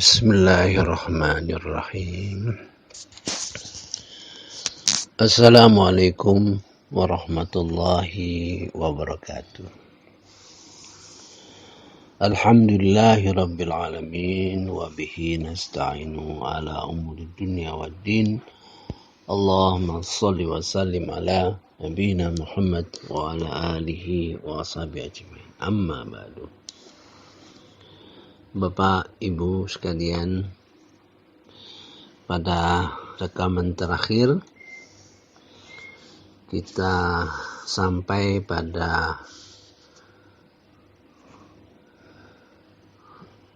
Bismillahirrahmanirrahim. Assalamualaikum warahmatullahi wabarakatuh. Alhamdulillahi rabbil alamin wa bihi nasta'inu ala umuri dunya waddin. Allahumma salli wa sallim ala nabiyina Muhammad wa ala alihi wa ashabihi ajma'in. Amma ba'du. Bapak Ibu sekalian, pada rekaman terakhir kita sampai pada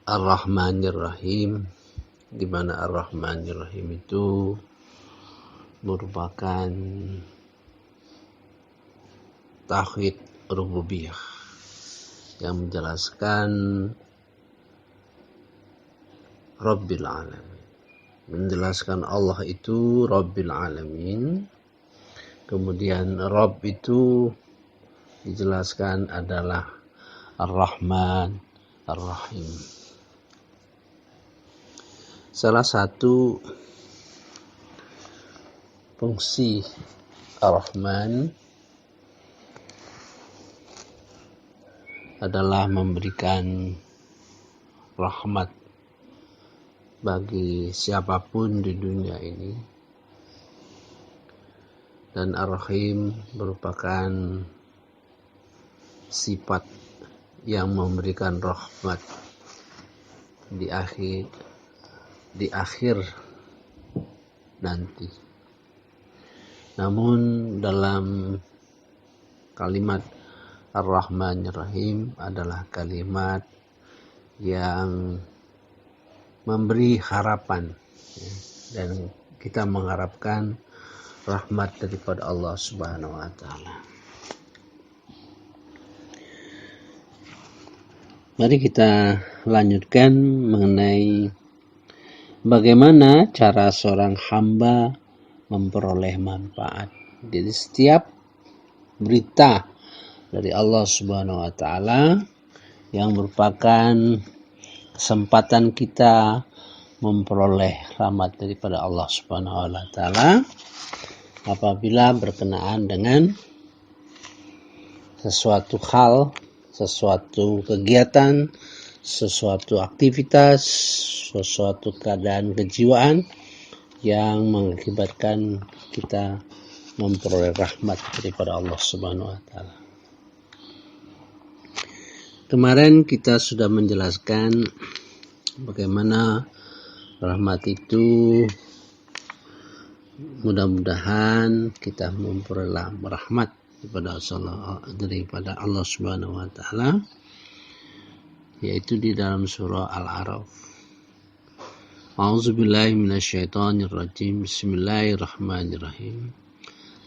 Ar-Rahmanir-Rahim, di mana Ar-Rahmanir-Rahim itu merupakan tauhid rububiyah yang menjelaskan Rabbil Alamin, menjelaskan Allah itu Rabbil Alamin. Kemudian Rabb itu dijelaskan adalah Ar-Rahman Ar-Rahim. Salah satu fungsi Ar-Rahman adalah memberikan rahmat bagi siapapun di dunia ini, dan Ar-Rahim merupakan sifat yang memberikan rahmat di akhir nanti. Namun dalam kalimat Ar-Rahmanir-Rahim adalah kalimat yang memberi harapan, dan kita mengharapkan rahmat daripada Allah Subhanahu wa taala. Mari kita lanjutkan mengenai bagaimana cara seorang hamba memperoleh manfaat. Jadi setiap berita dari Allah Subhanahu wa taala yang merupakan kesempatan kita memperoleh rahmat daripada Allah Subhanahu wa taala apabila berkenaan dengan sesuatu hal, sesuatu kegiatan, sesuatu aktivitas, sesuatu keadaan kejiwaan yang mengakibatkan kita memperoleh rahmat daripada Allah Subhanahu wa taala. Kemarin kita sudah menjelaskan bagaimana rahmat itu mudah-mudahan kita memperoleh rahmat daripada Allah Subhanahu wa taala, yaitu di dalam surah Al-A'raf. A'udzubillahi minasyaitonirrajim. Bismillahirrahmanirrahim.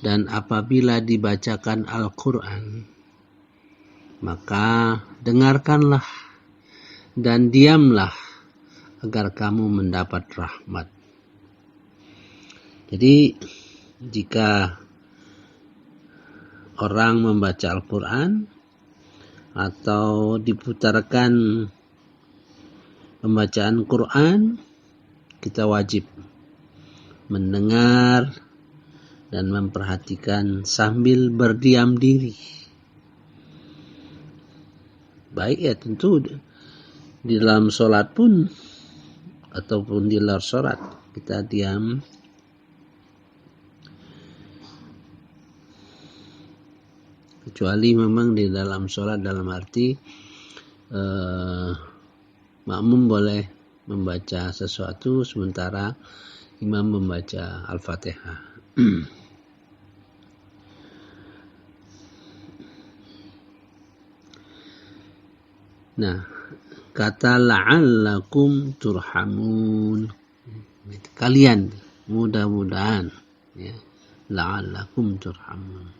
Dan apabila dibacakan Al-Qur'an, maka dengarkanlah dan diamlah agar kamu mendapat rahmat. Jadi jika orang membaca Al-Quran atau diputarkan pembacaan Quran, kita wajib mendengar dan memperhatikan sambil berdiam diri. Baik ya, tentu di dalam sholat pun ataupun di luar sholat kita diam. Kecuali memang di dalam sholat dalam arti makmum boleh membaca sesuatu sementara imam membaca Al-Fatihah. Nah, kata la'allakum turhamun, kalian mudah-mudahan ya, la'allakum turhamun.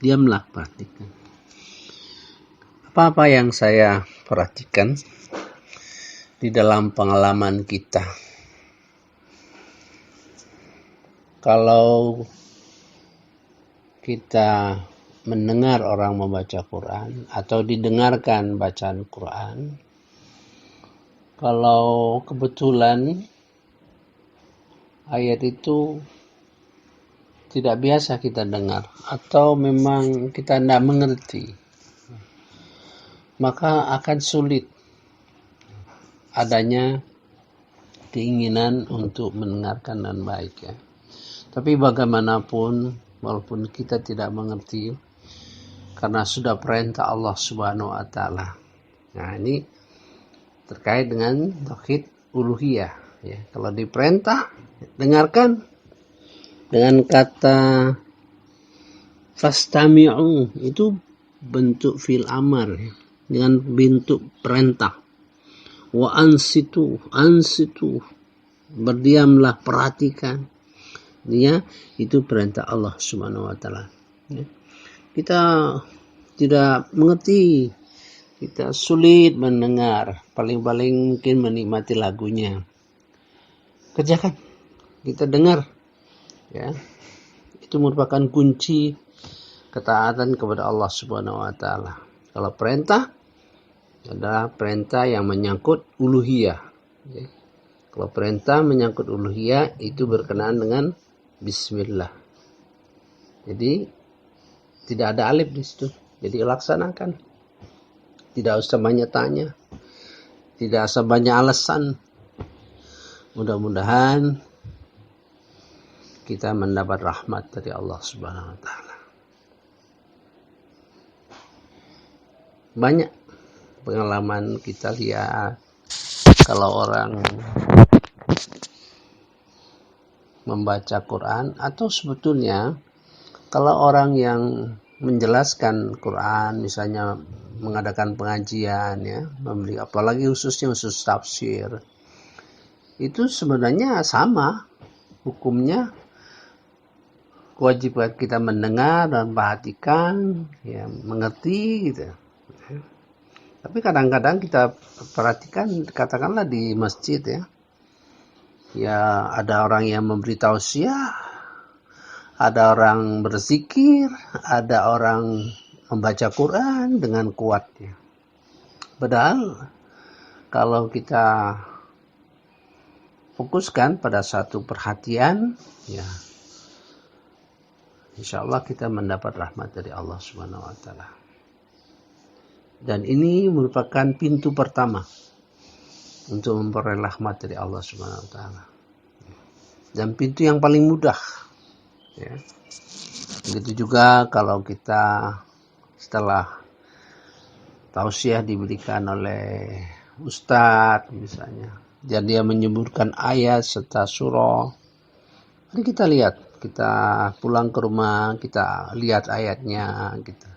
Diamlah, perhatikan. Apa-apa yang saya perhatikan di dalam pengalaman kita, kalau kita mendengar orang membaca Quran atau didengarkan bacaan Quran, Kalau kebetulan ayat itu tidak biasa kita dengar atau memang kita tidak mengerti, maka akan sulit adanya keinginan untuk mendengarkan dengan baik ya. Tapi bagaimanapun, walaupun kita tidak mengerti, karena sudah perintah Allah Subhanahu wa Ta'ala. Nah, ini terkait dengan tauhid uluhiyah ya. Kalau diperintah dengarkan dengan kata fastami'u, itu bentuk fi'il amar ya, dengan bentuk perintah. Wa ansitu berdiamlah, perhatikan ya, itu perintah Allah Subhanahu wa Ta'ala ya. Kita tidak mengerti, kita sulit mendengar, paling-paling mungkin menikmati lagunya. Kerjakan, kita dengar ya. Itu merupakan kunci ketaatan kepada Allah Subhanahu wa Ta'ala. Kalau perintah adalah perintah yang menyangkut uluhiyah ya. Kalau perintah menyangkut uluhiyah itu berkenaan dengan bismillah. Jadi tidak ada alif di situ. Jadi laksanakan. Tidak usah banyak tanya. Tidak usah banyak alasan. Mudah-mudahan kita mendapat rahmat dari Allah Subhanahu wa Ta'ala. Banyak pengalaman kita lihat kalau orang membaca Quran, atau sebetulnya kalau orang yang menjelaskan Quran, misalnya mengadakan pengajian ya, apalagi khusus tafsir, itu sebenarnya sama hukumnya. Kewajiban kita mendengar dan perhatikan ya, mengerti gitu. Tapi kadang-kadang kita perhatikan, katakanlah di masjid ya, ya ada orang yang memberi tausiah, ada orang berzikir, ada orang membaca Quran dengan kuatnya. Padahal kalau kita fokuskan pada satu perhatian, ya, insya Allah kita mendapat rahmat dari Allah Subhanahu wa Ta'ala. Dan ini merupakan pintu pertama untuk memperoleh rahmat dari Allah Subhanahu wa Ta'ala. Dan pintu yang paling mudah. Ya. Begitu juga kalau kita setelah tausiah diberikan oleh ustadz misalnya, dan dia menyebutkan ayat serta surah, mari kita lihat, kita pulang ke rumah, kita lihat ayatnya, kita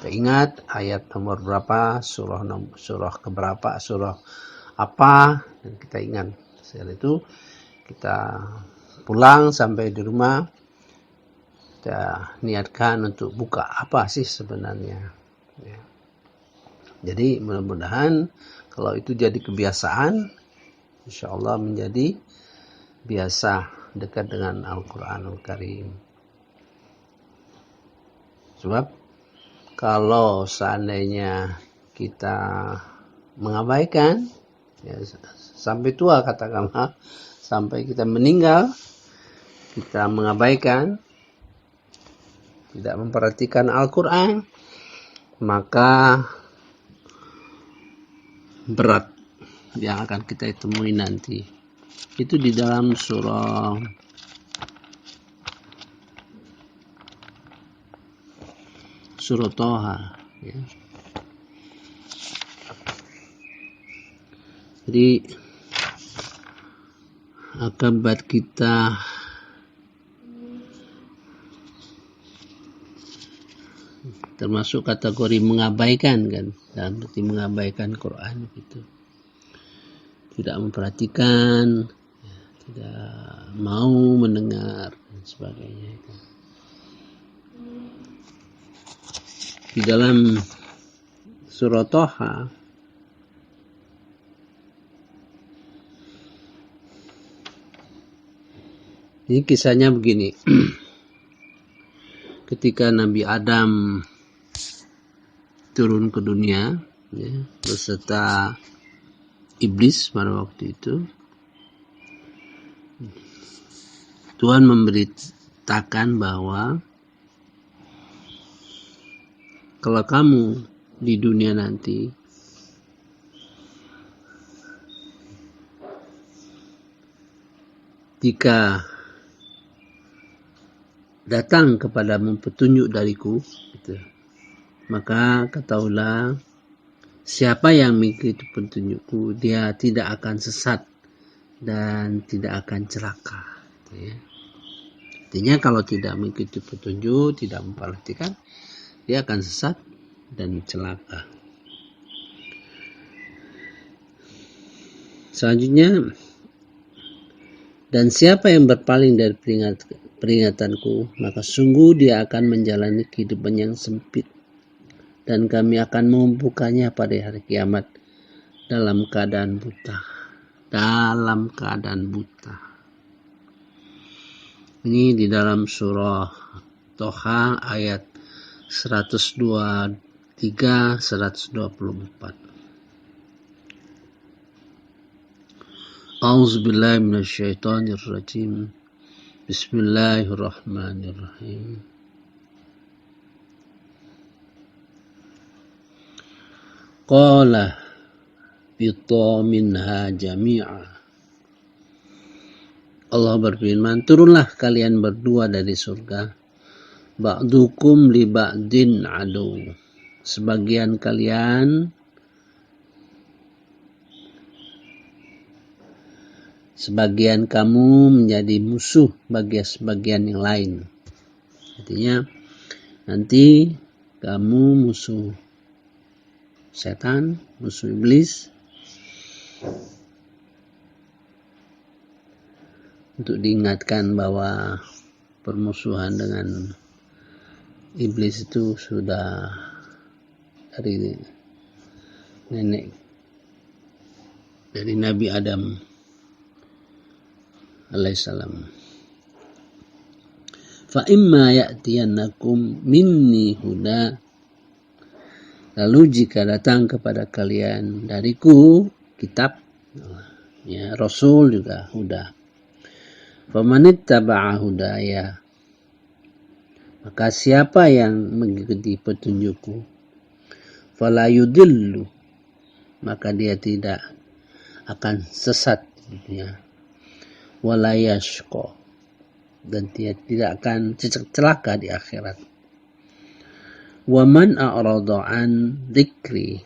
ingat ayat nomor berapa, surah keberapa, surah apa, dan kita ingat. Setelah itu kita pulang sampai di rumah, kita niatkan untuk buka apa sih sebenarnya ya. Jadi mudah-mudahan kalau itu jadi kebiasaan, insya Allah menjadi biasa dekat dengan Al-Quranul Karim. Sebab kalau seandainya kita mengabaikan ya, sampai tua, katakanlah sampai kita meninggal, kita mengabaikan, tidak memperhatikan Al-Quran, maka berat yang akan kita temui nanti. Itu di dalam surah Toha ya. Jadi akibat kita termasuk kategori mengabaikan kan, dan berarti mengabaikan Quran itu, tidak memperhatikan, tidak mau mendengar dan sebagainya itu. Di dalam surah Toha ini kisahnya begini. Ketika Nabi Adam turun ke dunia ya, beserta iblis pada waktu itu, Tuhan memberitakan bahwa kalau kamu di dunia nanti jika datang kepadamu petunjuk dariku, gitu, maka ketahuilah siapa yang mengikuti petunjukku, dia tidak akan sesat dan tidak akan celaka. Gitu ya. Artinya kalau tidak mengikuti petunjuk, tidak memperhatikan, dia akan sesat dan celaka. Selanjutnya, dan siapa yang berpaling dari peringatanku, maka sungguh dia akan menjalani kehidupan yang sempit, dan kami akan membukanya pada hari kiamat dalam keadaan buta. Dalam keadaan buta. Ini di dalam surah Toha ayat 123-124. A'udzubillahi minasyaitonirrajim. Bismillahirrahmanirrahim. Qala bitu minha jami'a. Allah berfirman, turunlah kalian berdua dari surga. Ba'dukum li ba'din adu. Sebagian kamu menjadi musuh bagi sebagian yang lain. Artinya nanti kamu musuh setan, musuh iblis. Untuk diingatkan bahwa permusuhan dengan iblis itu sudah dari nenek, dari Nabi Adam alaihissalam. Fa imma ya'tiyannakum minni huda. Lalu jika datang kepada kalian dariku kitab, ya, Rasul juga huda. Famanittaba'a hudaya, maka siapa yang mengikuti petunjukku, fala yudillu, maka dia tidak akan sesat di dunia, wala yashqa, dan dia tidak akan celaka di akhirat. Wa man a'rada an dzikri,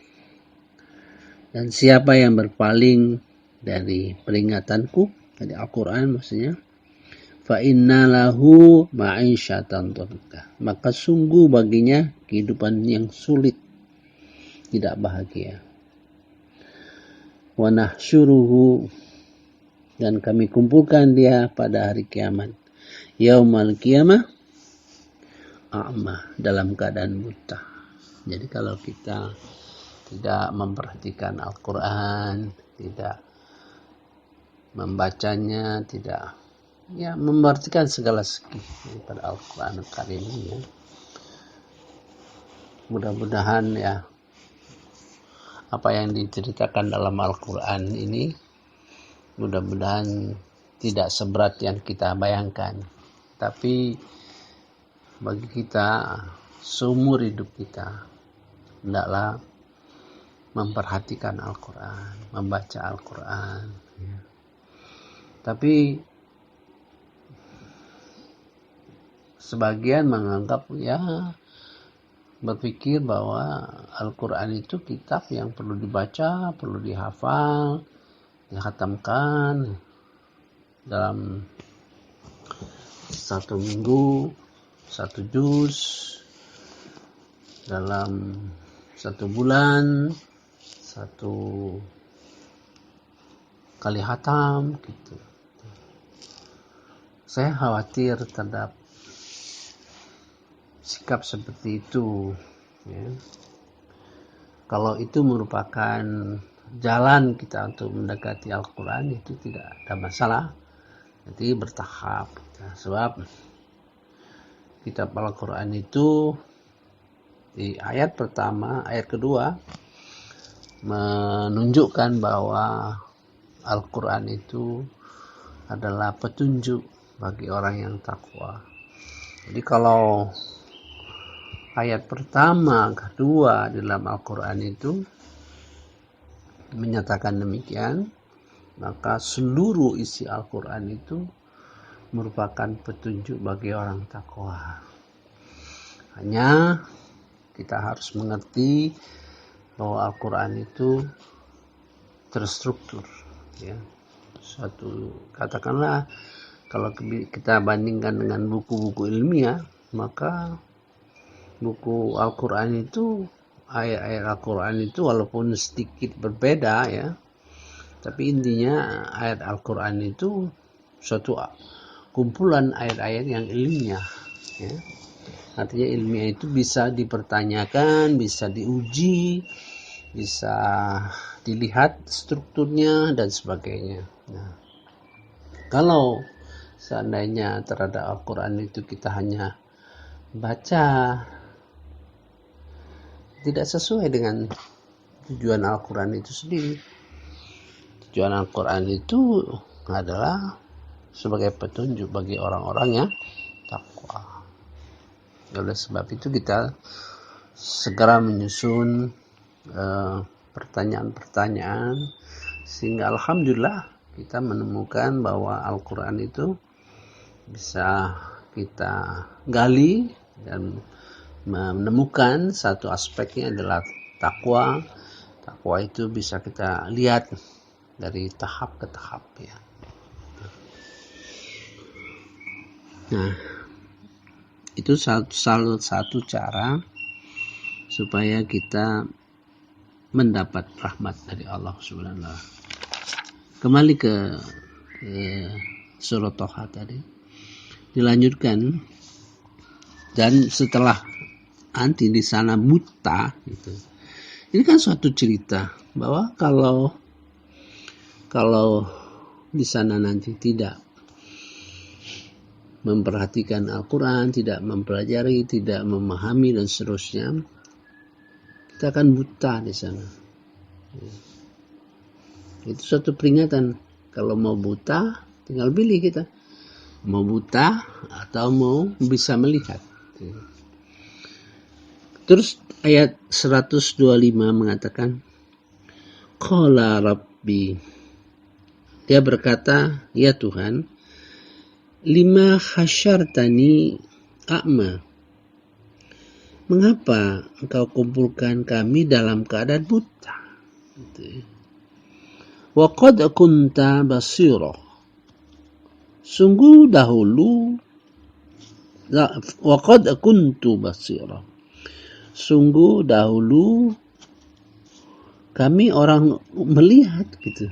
dan siapa yang berpaling dari peringatanku, dari Al-Quran maksudnya, fa inna lahu ma'isyatan dhanka, maka sungguh baginya kehidupan yang sulit, tidak bahagia. Wa nahsyuruhu, dan kami kumpulkan dia pada hari kiamat, yaumal qiyamah a'ma, dalam keadaan buta. Jadi kalau kita tidak memperhatikan Al-Quran, tidak membacanya, tidak memperhatikan segala segi daripada Al-Quran Karim ini, ya. Mudah-mudahan ya apa yang diceritakan dalam Al-Quran ini mudah-mudahan tidak seberat yang kita bayangkan, tapi bagi kita seumur hidup kita hendaklah memperhatikan Al-Quran, membaca Al-Quran, ya. Tapi sebagian menganggap, berpikir bahwa Al-Quran itu kitab yang perlu dibaca, perlu dihafal, dihatamkan dalam 1 minggu, 1 juz, dalam 1 bulan, 1 kali hatam, gitu. Saya khawatir terhadap sikap seperti itu, ya. Kalau itu merupakan jalan kita untuk mendekati Al-Quran, itu tidak ada masalah. Jadi bertahap, ya. Sebab kitab Al-Quran itu di ayat pertama, ayat kedua menunjukkan bahwa Al-Quran itu adalah petunjuk bagi orang yang takwa. Jadi kalau ayat pertama, kedua dalam Al-Quran itu menyatakan demikian, maka seluruh isi Al-Quran itu merupakan petunjuk bagi orang takwa. Hanya kita harus mengerti bahwa Al-Quran itu terstruktur, ya. Suatu, katakanlah kalau kita bandingkan dengan buku-buku ilmiah, maka buku Al-Quran itu, ayat-ayat Al-Quran itu walaupun sedikit berbeda, ya, tapi intinya ayat Al-Quran itu suatu kumpulan ayat-ayat yang ilmiah, ya. Artinya ilmiah itu bisa dipertanyakan, bisa diuji, bisa dilihat strukturnya dan sebagainya. Nah, kalau seandainya terhadap Al-Quran itu kita hanya baca, tidak sesuai dengan tujuan Al-Quran itu sendiri. Tujuan Al-Quran itu adalah sebagai petunjuk bagi orang-orang yang takwa. Oleh sebab itu kita segera menyusun pertanyaan-pertanyaan, sehingga alhamdulillah kita menemukan bahwa Al-Quran itu bisa kita gali dan menemukan satu aspeknya adalah takwa. Takwa itu bisa kita lihat dari tahap ke tahap, ya. Nah, itu salah satu cara supaya kita mendapat rahmat dari Allah Subhanahu wa Ta'ala. Kembali ke surat Toha tadi, dilanjutkan, dan setelah nanti di sana buta, gitu. Ini kan suatu cerita bahwa kalau di sana nanti tidak memperhatikan Al-Quran, tidak mempelajari, tidak memahami dan seterusnya, kita akan buta di sana. Itu suatu peringatan. Kalau mau buta, tinggal pilih kita. Mau buta atau mau bisa melihat. Terus ayat 125 mengatakan, Qala Rabbi. Dia berkata, ya Tuhan, lima khasyartani a'ma. Mengapa engkau kumpulkan kami dalam keadaan buta? Wa qad kunta basira. Sungguh dahulu, wa qad kuntu basira. Sungguh dahulu kami orang melihat, gitu.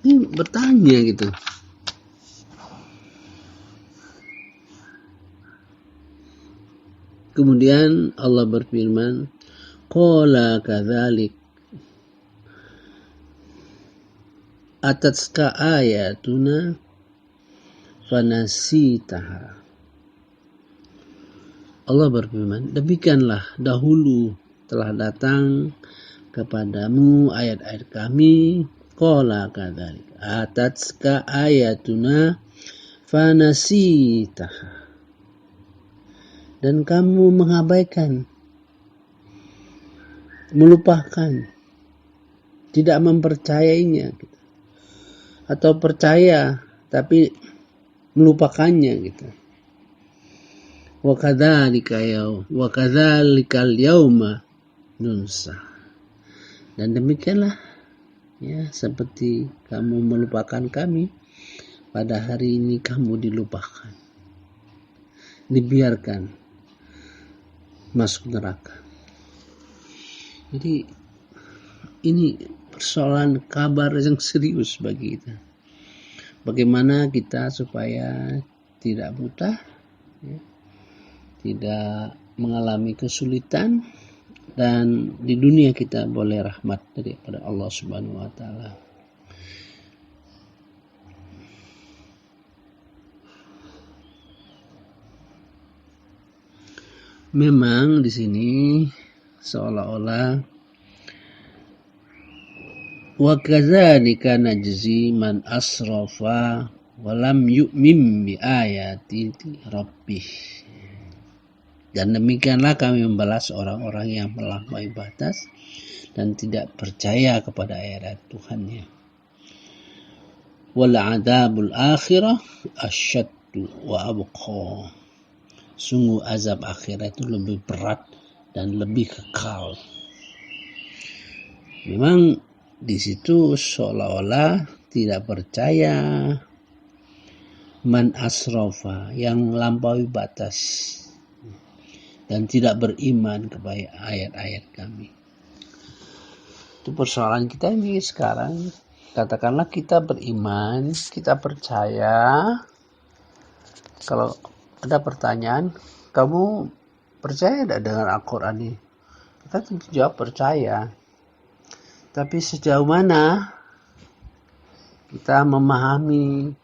Ini bertanya, gitu. Kemudian Allah berfirman, Qala kadzalik atatska ayatuna fanasitaha. Allah berfirman, demikianlah dahulu telah datang kepadamu ayat-ayat kami. Qala kadzalik atatska ayatuna fanasitaha. Dan kamu mengabaikan, melupakan, tidak mempercayainya, gitu. Atau percaya tapi melupakannya, gitu. Wa kadzalikal yauma nunsa. Dan demikianlah, ya, seperti kamu melupakan kami, pada hari ini kamu dilupakan, dibiarkan masuk neraka. Jadi ini persoalan kabar yang serius bagi kita. Bagaimana kita supaya tidak buta, ya, tidak mengalami kesulitan, dan di dunia kita boleh rahmat daripada Allah Subhanahu wa Ta'ala. Memang di sini seolah-olah Wa kadzalika najzi man asrafa wa lam yu'min bi ayati rabbih. Dan demikianlah kami membalas orang-orang yang melampaui batas dan tidak percaya kepada ayat Tuhannya. Wal adzabul akhirah asyaddu wa abqa. Sungguh azab akhirat itu lebih berat dan lebih kekal. Memang di situ seolah-olah tidak percaya man asrafa, yang melampaui batas dan tidak beriman kepada ayat-ayat kami. Itu persoalan kita ini sekarang. Katakanlah kita beriman, kita percaya. Kalau ada pertanyaan, kamu percaya tidak dengan Al-Quran ini? Kita tentu jawab percaya. Tapi sejauh mana kita memahami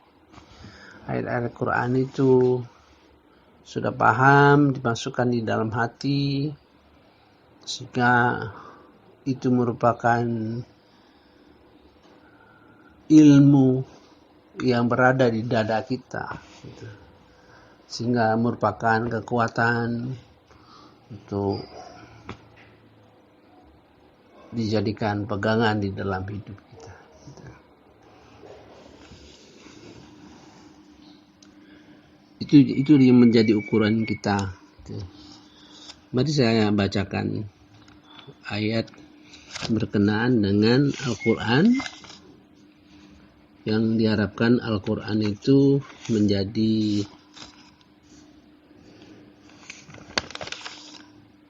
ayat-ayat Al-Quran itu, sudah paham, dimasukkan di dalam hati, sehingga itu merupakan ilmu yang berada di dada kita, sehingga merupakan kekuatan untuk dijadikan pegangan di dalam hidup kita. Itu yang menjadi ukuran kita. Mari saya bacakan ayat berkenaan dengan Al-Quran, yang diharapkan Al-Quran itu menjadi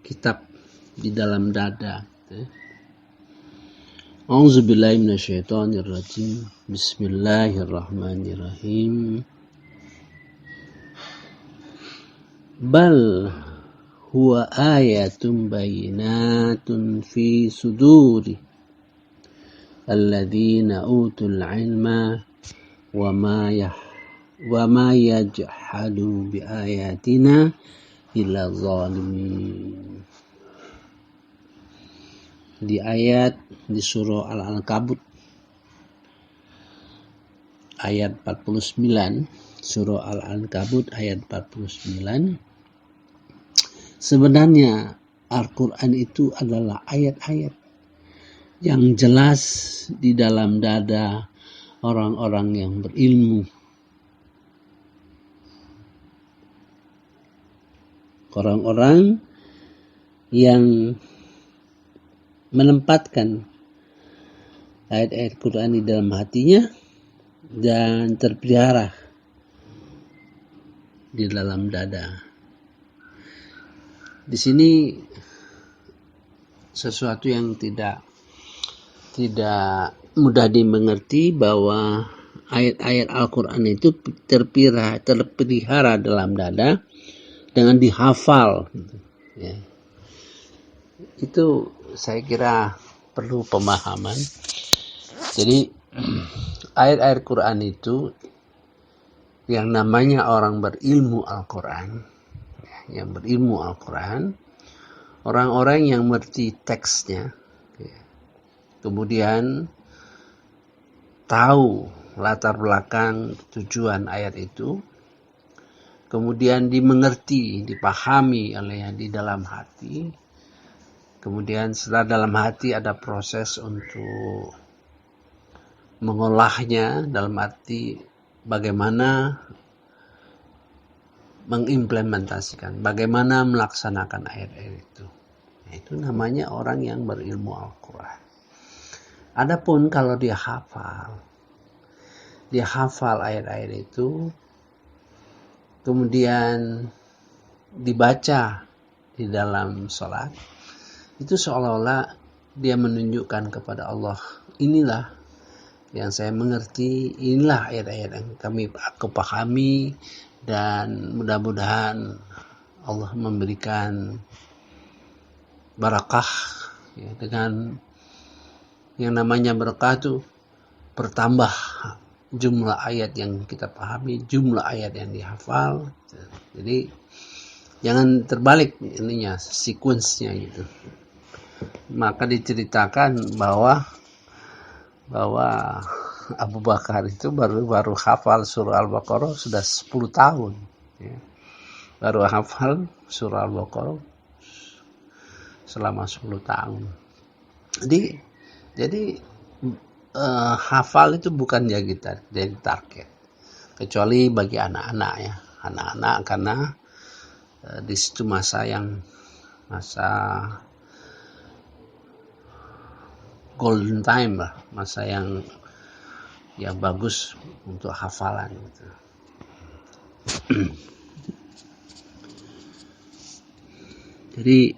kitab di dalam dada. A'udzubillahi minasyaitonirrajim. Bismillahirrahmanirrahim. Bal huwa ayatun bayinatun fi suduri alladzina utul ilma wa ma yajhadu bi ayatina illa zalimin. Di ayat di surah Al-Ankabut ayat 49, surah Al-Ankabut ayat 49, sebenarnya Al-Quran itu adalah ayat-ayat yang jelas di dalam dada orang-orang yang berilmu. Orang-orang yang menempatkan ayat-ayat Quran di dalam hatinya dan terpelihara di dalam dada. Di sini sesuatu yang tidak mudah dimengerti, bahwa ayat-ayat Al-Quran itu terpelihara dalam dada dengan dihafal. Ya. Itu saya kira perlu pemahaman. Jadi ayat-ayat Quran itu, yang namanya orang berilmu Al-Quran, yang berilmu Al-Quran, orang-orang yang mengerti teksnya, kemudian tahu latar belakang tujuan ayat itu, kemudian dimengerti, dipahami oleh di dalam hati, kemudian setelah dalam hati ada proses untuk mengolahnya, dalam arti bagaimana mengimplementasikan, bagaimana melaksanakan ayat-ayat itu. Itu namanya orang yang berilmu Al-Quran. Adapun kalau dia hafal ayat-ayat itu, kemudian dibaca di dalam sholat, itu seolah-olah dia menunjukkan kepada Allah, inilah yang saya mengerti, inilah ayat-ayat yang aku pahami, dan mudah-mudahan Allah memberikan barakah, ya, dengan yang namanya barakah itu bertambah jumlah ayat yang kita pahami, jumlah ayat yang dihafal. Jadi jangan terbalik ininya, sekuensnya gitu. Maka diceritakan bahwa bahwa Abu Bakar itu baru hafal surah Al-Baqarah sudah 10 tahun. Ya. Baru hafal surah Al-Baqarah selama 10 tahun. Jadi hafal itu bukan jadi target. Kecuali bagi anak-anak ya. Anak-anak karena di situ masa golden time lah, masa yang bagus untuk hafalan gitu. Jadi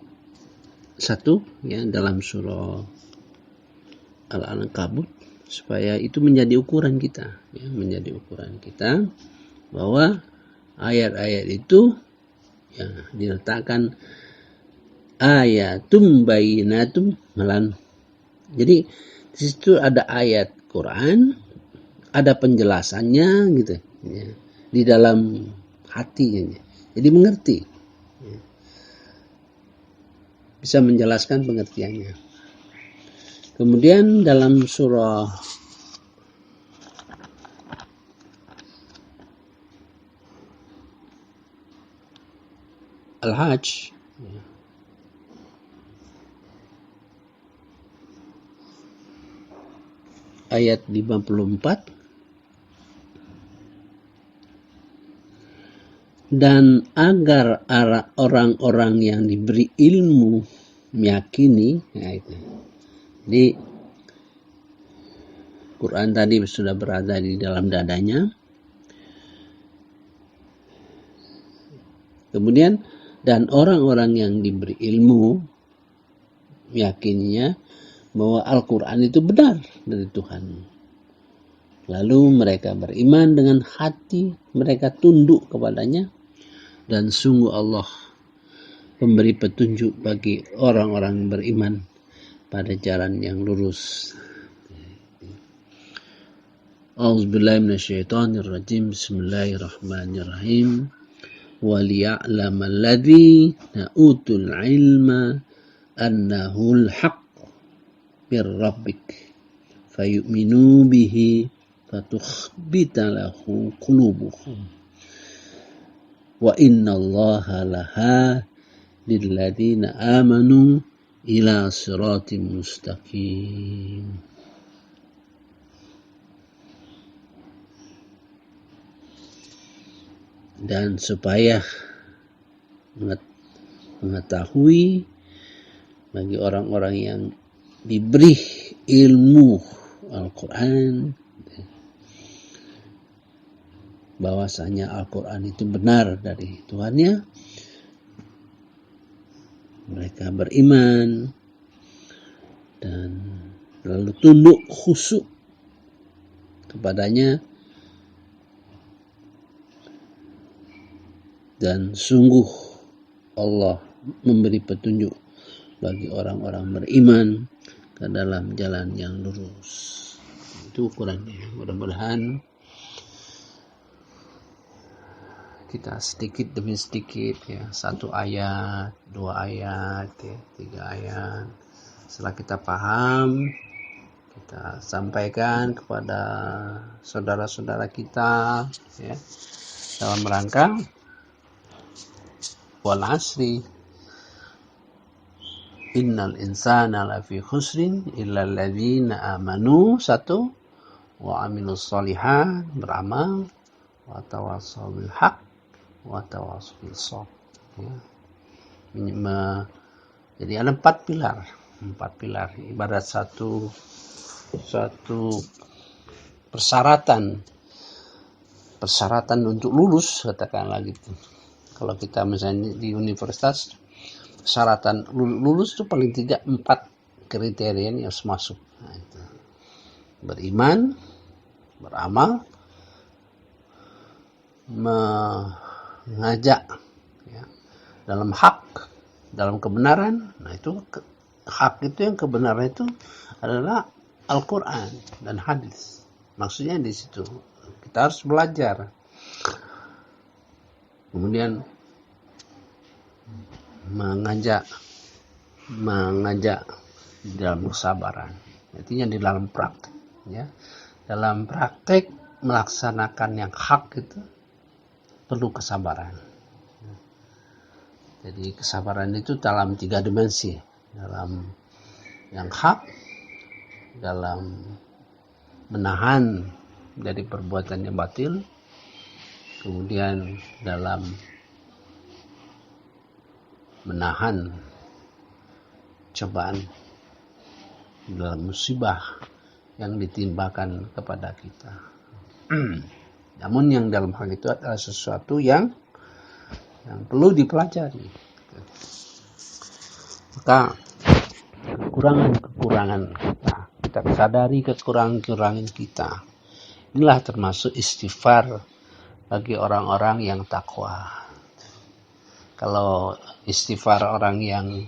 satu ya dalam surah Al-Ankabut supaya itu menjadi ukuran kita ya, menjadi ukuran kita bahwa ayat-ayat itu ya diletakkan ayatum bayyinatum malan. Jadi di situ ada ayat Quran, ada penjelasannya gitu ya, di dalam hati ya. Jadi mengerti ya. Bisa menjelaskan pengertiannya. Kemudian dalam surah Al-Hajj ya, ayat 54, dan agar orang-orang yang diberi ilmu meyakini ya itu. Jadi Quran tadi sudah berada di dalam dadanya. Kemudian dan orang-orang yang diberi ilmu meyakininya bahwa Al-Quran itu benar dari Tuhan. Lalu mereka beriman dengan hati, mereka tunduk kepadanya, dan sungguh Allah memberi petunjuk bagi orang-orang yang beriman pada jalan yang lurus. A'udzubillahi minasyaitonirrajim. Bismillahirrahmanirrahim. وَلِيَعْلَمَ الَّذِينَ أُوتُوا الْعِلْمَ أَنَّهُ الْحَقُّ مِنْ رَبِّكَ فَيُؤْمِنُوا بِهِ فَتُخْبِتَ لَهُ قُلُوبُهُمْ وَإِنَّ اللَّهَ لَهَادٍ الَّذِينَ آمَنُوا إِلَى صِرَاطٍ مُسْتَقِيمٍ. Dan supaya mengetahui bagi orang-orang yang diberi ilmu Al-Quran bahwasanya Al-Quran itu benar dari Tuhannya, mereka beriman dan lalu tunduk khusyuk kepadanya. Dan sungguh Allah memberi petunjuk bagi orang-orang beriman ke dalam jalan yang lurus. Itu ukurannya. Mudah-mudahan kita sedikit demi sedikit ya, 1 ayat, 2 ayat, ya, 3 ayat. Setelah kita paham, kita sampaikan kepada saudara-saudara kita ya, dalam rangka wal asri innal insana lafi khusrin illa alladzina amanu 1 wa amilus sholihat, beramal, wa tawassaw bil haq wa tawassaw bis sabr ya. Jadi ada 4 pilar ibarat satu persyaratan untuk lulus, katakanlah gitu. Kalau kita misalnya di universitas, persyaratan lulus itu paling tidak 4 kriteria yang harus masuk. Nah, itu. Beriman, beramal, mengajak ya, dalam hak, dalam kebenaran. Nah itu hak itu, yang kebenaran itu adalah Al-Quran dan hadis. Maksudnya di situ kita harus belajar. Kemudian mengajak dalam kesabaran, artinya di dalam praktek ya. Dalam praktek melaksanakan yang hak itu perlu kesabaran. Jadi kesabaran itu dalam 3 dimensi, dalam yang hak, dalam menahan dari perbuatan yang batil, kemudian dalam menahan cobaan dalam musibah yang ditimpakan kepada kita. Namun yang dalam hal itu adalah sesuatu yang perlu dipelajari. Maka kekurangan kita sadari kekurangan kita. Inilah termasuk istighfar bagi orang-orang yang takwa. Kalau istighfar orang yang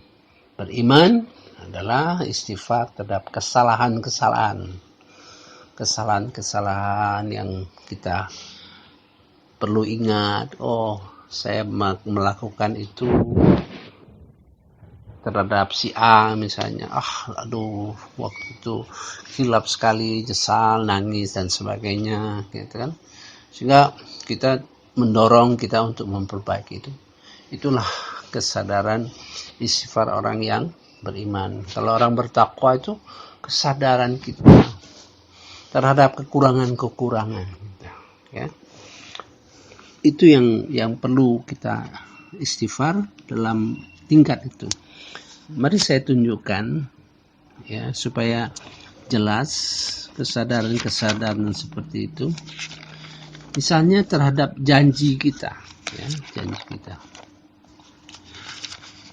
beriman adalah istighfar terhadap kesalahan yang kita perlu ingat. Oh, saya melakukan itu terhadap si A misalnya. Aduh, waktu itu hilap sekali, nyesal, nangis dan sebagainya, gitu kan. Sehingga kita mendorong kita untuk memperbaiki itu. Itulah kesadaran istighfar orang yang beriman. Kalau orang bertakwa itu kesadaran kita terhadap kekurangan-kekurangan, ya. Itu yang perlu kita istighfar dalam tingkat itu. Mari saya tunjukkan, ya, supaya jelas kesadaran seperti itu. Misalnya terhadap janji kita, ya, janji kita.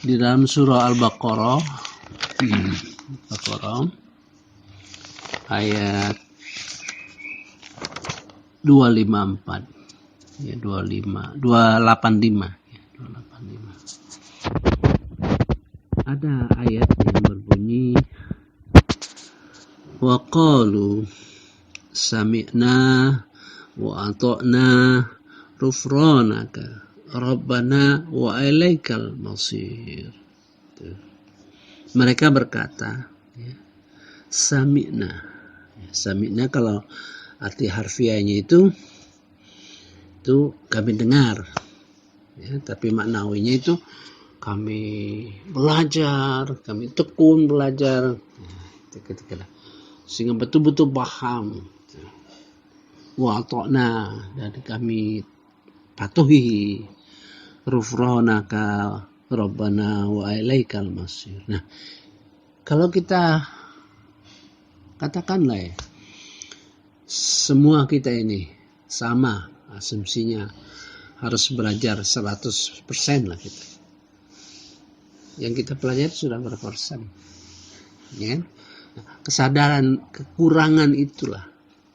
Di dalam surah Al-Baqarah ayat 285, ya, 285, ya, 285. Ada ayat yang berbunyi, wa qalu sami'na wa ata'na ghufranaka Rabbana wa ilaikal masir. Mereka berkata, ya, sami'na. Sami'na kalau arti harfiahnya itu kami dengar, ya, tapi maknawinya itu kami belajar, kami tekun belajar, sehingga betul-betul paham. Wa ta'na, dan kami patuhi. Ghufranaka Rabbana wa ilaikal masir. Nah, kalau kita katakanlah, ya, semua kita ini sama asumsinya, harus belajar 100% lah kita. Yang kita pelajari sudah berapa persen? Ya, kesadaran kekurangan itulah,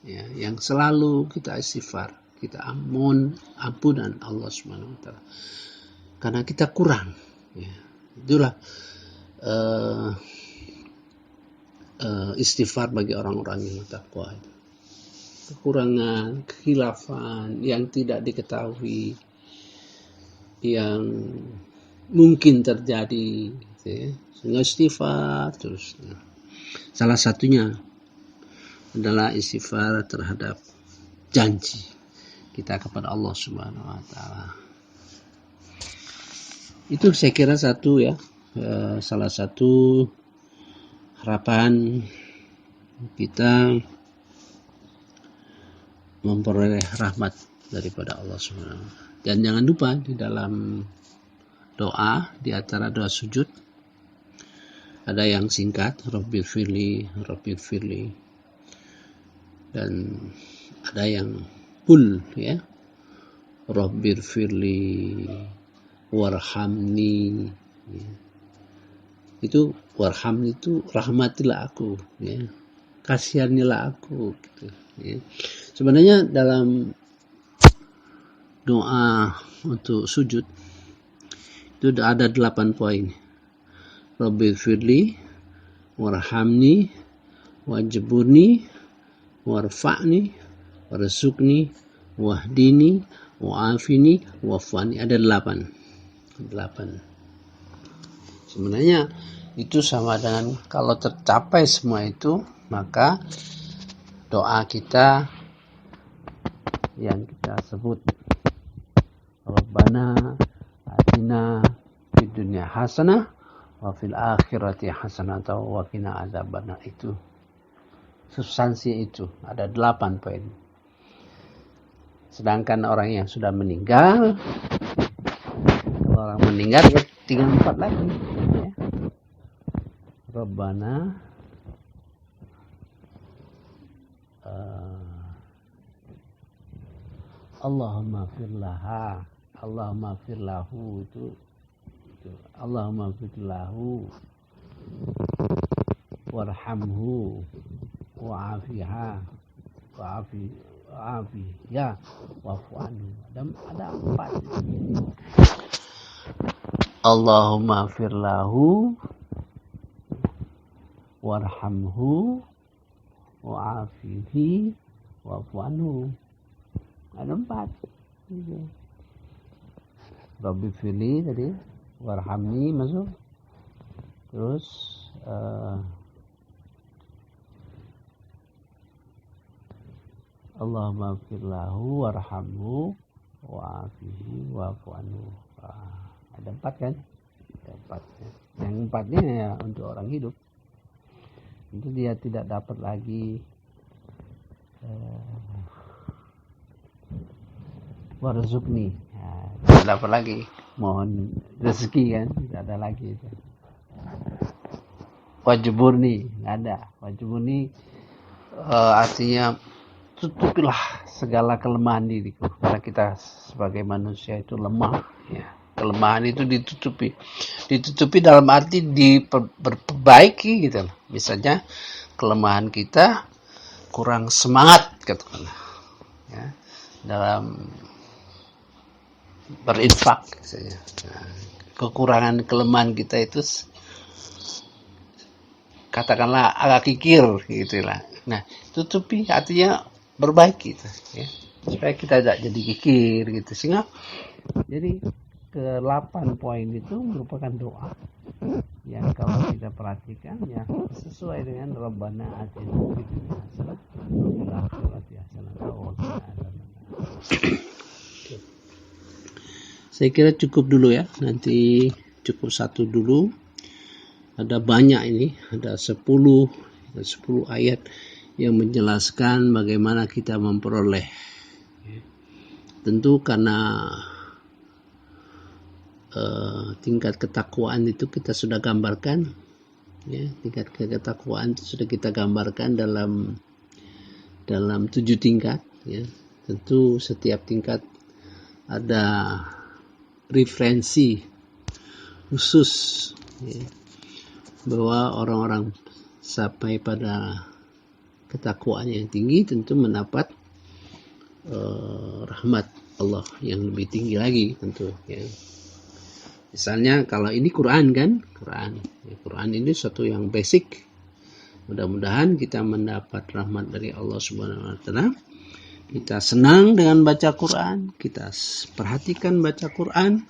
ya, yang selalu kita istighfar, kita ampunan Allah Subhanahu wa taala. Karena kita kurang, ya. Itulah istighfar bagi orang-orang yang takwa itu. Kekurangan, kekhilafan yang tidak diketahui, yang mungkin terjadi, ya. Sehingga istighfar terus. Salah satunya adalah istighfar terhadap janji kita kepada Allah Subhanahu wa taala. Itu saya kira satu, ya, salah satu harapan kita memperoleh rahmat daripada Allah Subhanahu wa taala. Dan jangan lupa di dalam doa, di antara doa sujud, ada yang singkat, Rabbighfirli, dan ada yang full, ya, Rabbighfirli warhamni, ya. Itu warhamni itu rahmatilah aku, ya, kasihanilah aku, gitu, ya. Sebenarnya dalam doa untuk sujud itu ada 8 poin. Rabbighfirli warhamni wajburni warfa'ni warzuqni wahdini wa'afini wa'fani. Ada 8. Sebenarnya itu sama dengan kalau tercapai semua itu, maka doa kita yang kita sebut Rabbana atina fid dunya hasanah wa fil akhirati hasanah wa qina adzabannar. Itu substansi, itu ada 8 poin. Sedangkan orang yang sudah meninggal, orang meninggal tinggal 4 lagi ya. Rabbana Allahumma firlaha, Allahumma firlahu, itu Allahumma firlahu warhamhu wa'afiha ya wa'fu anhu. Ada 4. Allahumma firlahu warhamhu wa'afihi wa'fu anhu. Ada 4. Rabbi fili tadi, warhamni masuk. Terus Allahumma firlahu warhamhu wa'afihi wa'fu anhu. Ada 4 kan? Ada 4 ya. Yang 4-nya ya untuk orang hidup. Itu dia tidak dapat lagi warzukni, tidak dapat lagi mohon rezeki kan, tidak ada lagi itu. Wajburni, nggak ada. Wajburni artinya tutupilah segala kelemahan diriku, karena kita sebagai manusia itu lemah ya. Kelemahan itu ditutupi dalam arti diperbaiki gitu loh. Misalnya kelemahan kita kurang semangat katakanlah ya, dalam berinfak misalnya. Nah, kekurangan kelemahan kita itu katakanlah agak kikir gitulah. Nah, tutupi artinya berbaiki gitu, ya. Supaya kita tidak jadi kikir gitu. Sehingga jadi ke-8 poin itu merupakan doa yang kalau kita perhatikan ya sesuai dengan Rabbana atina fid dunya hasanah wa fil akhirati hasanah wa qina adzabannar. Saya kira cukup dulu ya, nanti cukup 1 dulu. Ada banyak ini, ada 10 ayat yang menjelaskan bagaimana kita memperoleh. Tentu karena tingkat ketakwaan itu kita sudah gambarkan, ya, tingkat ketakwaan itu sudah kita gambarkan dalam 7 tingkat. Ya. Tentu setiap tingkat ada referensi khusus ya, bahwa orang-orang sampai pada ketakwaan yang tinggi tentu mendapat rahmat Allah yang lebih tinggi lagi tentu ya. Misalnya kalau ini Quran kan, Quran ini suatu yang basic. Mudah-mudahan kita mendapat rahmat dari Allah Subhanahu wa taala. Kita senang dengan baca Quran, kita perhatikan baca Quran,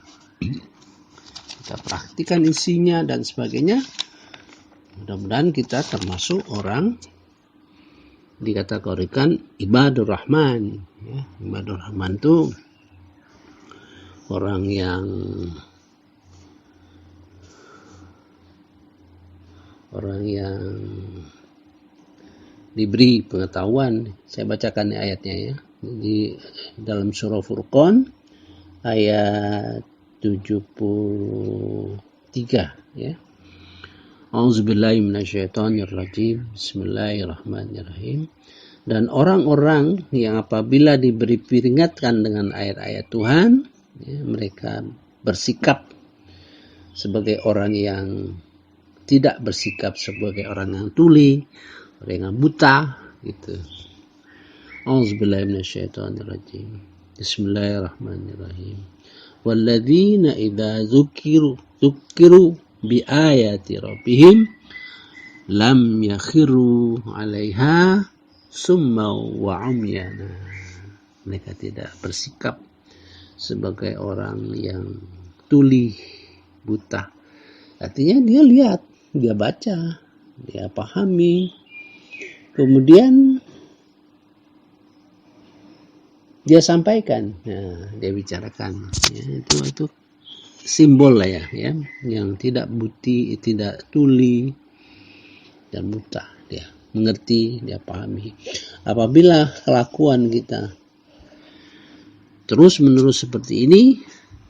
kita perhatikan isinya dan sebagainya. Mudah-mudahan kita termasuk orang dikategorikan ibadur rahman. Ya, ibadur rahman itu orang yang diberi pengetahuan. Saya bacakan ayatnya ya. Di dalam surah Furqan ayat 73 ya. A'udzubillahi minasyaitonirrajim. Bismillahirrahmanirrahim. Dan orang-orang yang apabila diberi peringatkan dengan ayat-ayat Tuhan, ya, mereka bersikap sebagai orang yang tidak bersikap sebagai orang yang tuli, orang yang buta, gitu. A'udzubillahi minasyaitonirrajim. Bismillahirrahmanirrahim. Walladzina idza dzukiru bi ayati rabbihim lam yakhiru 'alaiha summa wa umyana. Mereka tidak bersikap sebagai orang yang tuli, buta. Artinya dia lihat, dia baca, dia pahami, kemudian dia sampaikan, dia bicarakan, itu simbol lah ya, yang tidak buti, tidak tuli dan buta, dia mengerti, dia pahami. Apabila kelakuan kita terus menerus seperti ini,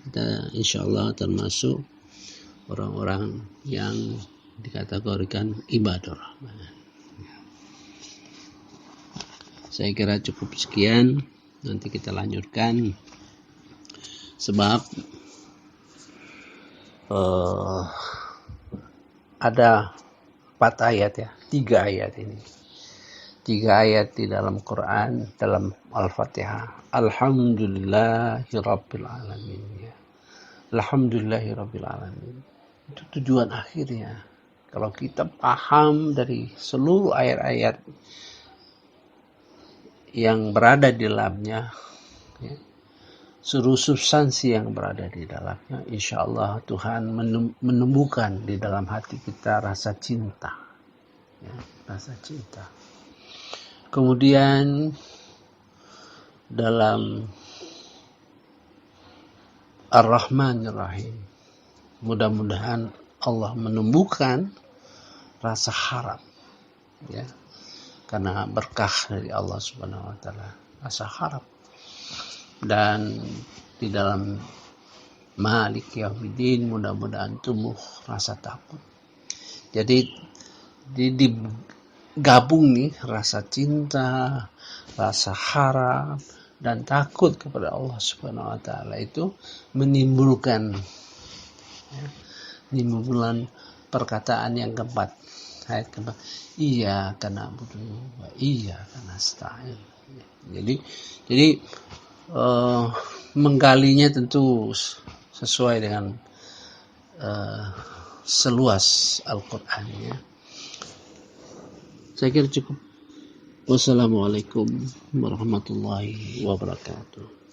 kita insya Allah termasuk orang-orang yang dikategorikan ibadur rahman. Saya kira cukup sekian, nanti kita lanjutkan, sebab ada 4 ayat ya, 3 ayat ini. 3 ayat di dalam Quran, dalam Al-Fatihah. Alhamdulillahirabbil alamin ya. Alhamdulillahirabbil alamin. Itu tujuan akhirnya. Kalau kita paham dari seluruh ayat-ayat yang berada di dalamnya, ya, seluruh substansi yang berada di dalamnya, insya Allah Tuhan menumbuhkan di dalam hati kita rasa cinta, ya, rasa cinta. Kemudian dalam Ar-Rahmanir-Rahim, mudah-mudahan Allah menumbuhkan rasa harap, ya, karena berkah dari Allah Subhanahu wa taala, rasa harap. Dan di dalam Malik Yaumiddin, mudah-mudahan tumbuh rasa takut. Jadi digabung nih rasa cinta, rasa harap dan takut kepada Allah Subhanahu wa taala, itu menimbulkan perkataan yang keempat, ayat keempat, iya karena butuh, iya karena nasta'in. Jadi menggalinya tentu sesuai dengan seluas Al-Quran ya. Saya kira cukup. Wassalamualaikum warahmatullahi wabarakatuh.